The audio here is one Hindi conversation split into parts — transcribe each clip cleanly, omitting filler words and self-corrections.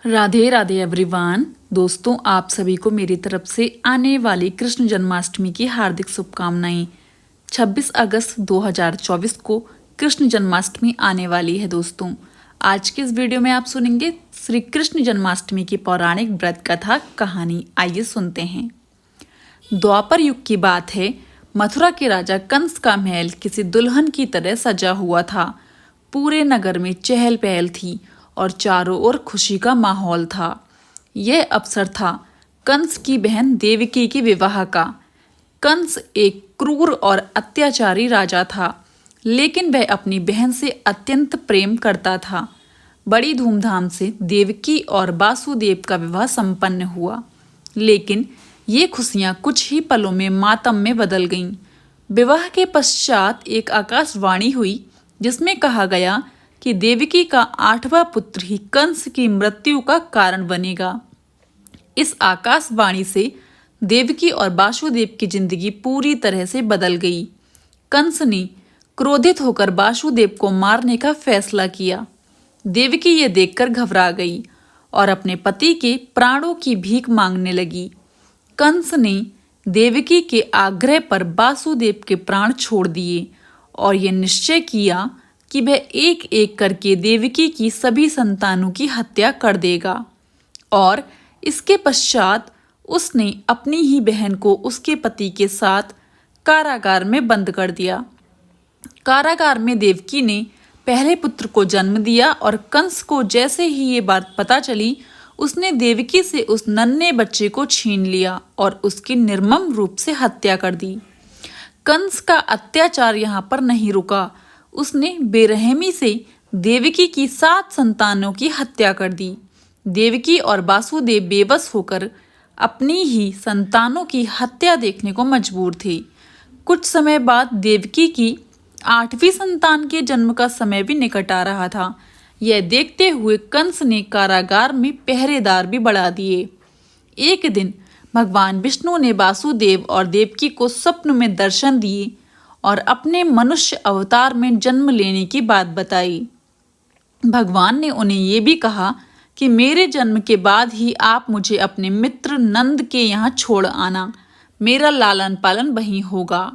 राधे राधे एवरीवन। दोस्तों, आप सभी को मेरी तरफ से आने वाली कृष्ण जन्माष्टमी की हार्दिक शुभकामनाएं। 26 अगस्त 2024 को कृष्ण जन्माष्टमी आने वाली है। दोस्तों, आज के इस वीडियो में आप सुनेंगे श्री कृष्ण जन्माष्टमी की पौराणिक व्रत कथा कहानी। आइए सुनते हैं। द्वापर युग की बात है। मथुरा के राजा कंस का महल किसी दुल्हन की तरह सजा हुआ था। पूरे नगर में चहल पहल थी और चारों ओर खुशी का माहौल था। यह अवसर था कंस की बहन देवकी के विवाह का। कंस एक क्रूर और अत्याचारी राजा था, लेकिन वह अपनी बहन से अत्यंत प्रेम करता था। बड़ी धूमधाम से देवकी और वासुदेव का विवाह संपन्न हुआ, लेकिन ये खुशियां कुछ ही पलों में मातम में बदल गईं। विवाह के पश्चात एक आकाशवाणी हुई, जिसमें कहा गया कि देवकी का 8वां पुत्र ही कंस की मृत्यु का कारण बनेगा। इस आकाशवाणी से देवकी और वासुदेव की जिंदगी पूरी तरह से बदल गई। कंस ने क्रोधित होकर वासुदेव को मारने का फैसला किया। देवकी ये देखकर घबरा गई और अपने पति के प्राणों की भीख मांगने लगी। कंस ने देवकी के आग्रह पर वासुदेव के प्राण छोड़ दिए और ये निश्चय किया कि वह एक एक करके देवकी की सभी संतानों की हत्या कर देगा। और इसके पश्चात उसने अपनी ही बहन को उसके पति के साथ कारागार में बंद कर दिया। कारागार में देवकी ने पहले पुत्र को जन्म दिया और कंस को जैसे ही ये बात पता चली, उसने देवकी से उस नन्हे बच्चे को छीन लिया और उसकी निर्मम रूप से हत्या कर दी। कंस का अत्याचार यहाँ पर नहीं रुका। उसने बेरहमी से देवकी की 7 संतानों की हत्या कर दी। देवकी और वासुदेव बेबस होकर अपनी ही संतानों की हत्या देखने को मजबूर थे। कुछ समय बाद देवकी की 8वीं संतान के जन्म का समय भी निकट आ रहा था। यह देखते हुए कंस ने कारागार में पहरेदार भी बढ़ा दिए। एक दिन भगवान विष्णु ने वासुदेव और देवकी को स्वप्न में दर्शन दिए और अपने मनुष्य अवतार में जन्म लेने की बात बताई। भगवान ने उन्हें ये भी कहा कि मेरे जन्म के बाद ही आप मुझे अपने मित्र नंद के यहाँ छोड़ आना। मेरा लालन पालन वहीं होगा।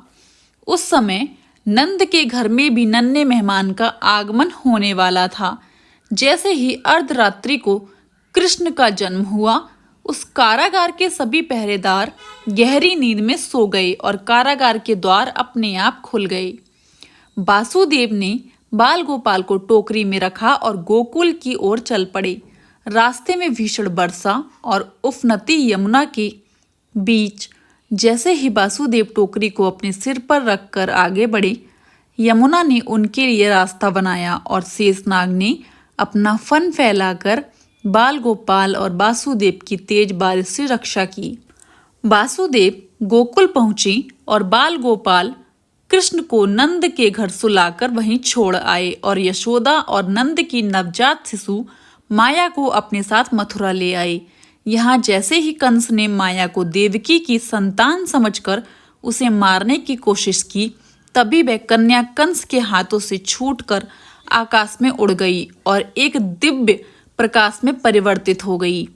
उस समय नंद के घर में भी नन्हे मेहमान का आगमन होने वाला था। जैसे ही अर्धरात्रि को कृष्ण का जन्म हुआ, उस कारागार के सभी पहरेदार गहरी नींद में सो गए और कारागार के द्वार अपने आप खुल गए। वासुदेव ने बाल गोपाल को टोकरी में रखा और गोकुल की ओर चल पड़े। रास्ते में भीषण वर्षा और उफनती यमुना के बीच जैसे ही वासुदेव टोकरी को अपने सिर पर रखकर आगे बढ़े, यमुना ने उनके लिए रास्ता बनाया और शेषनाग ने अपना फन फैलाकर बाल गोपाल और वासुदेव की तेज बारिश से रक्षा की। वासुदेव गोकुल पहुंचे और बाल गोपाल कृष्ण को नंद के घर सुलाकर वहीं छोड़ आए और यशोदा और नंद की नवजात शिशु माया को अपने साथ मथुरा ले आए। यहाँ जैसे ही कंस ने माया को देवकी की संतान समझकर उसे मारने की कोशिश की, तभी वह कन्या कंस के हाथों से छूटकर आकाश में उड़ गई और एक दिव्य प्रकाश में परिवर्तित हो गई।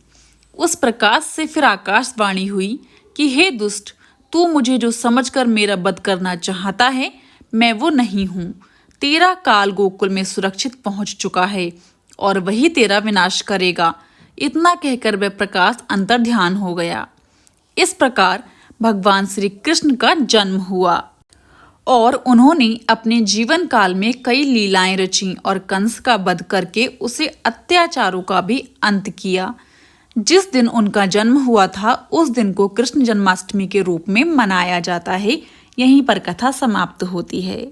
उस प्रकाश से फिर आकाशवाणी हुई कि हे दुष्ट, तू मुझे जो समझकर मेरा वध करना चाहता है, मैं वो नहीं हूँ। तेरा काल गोकुल में सुरक्षित पहुँच चुका है और वही तेरा विनाश करेगा। इतना कहकर वह प्रकाश अंतर्ध्यान हो गया। इस प्रकार भगवान श्री कृष्ण का जन्म हुआ और उन्होंने अपने जीवन काल में कई लीलाएं रची और कंस का वध करके उसे अत्याचारों का भी अंत किया। जिस दिन उनका जन्म हुआ था, उस दिन को कृष्ण जन्माष्टमी के रूप में मनाया जाता है। यहीं पर कथा समाप्त होती है।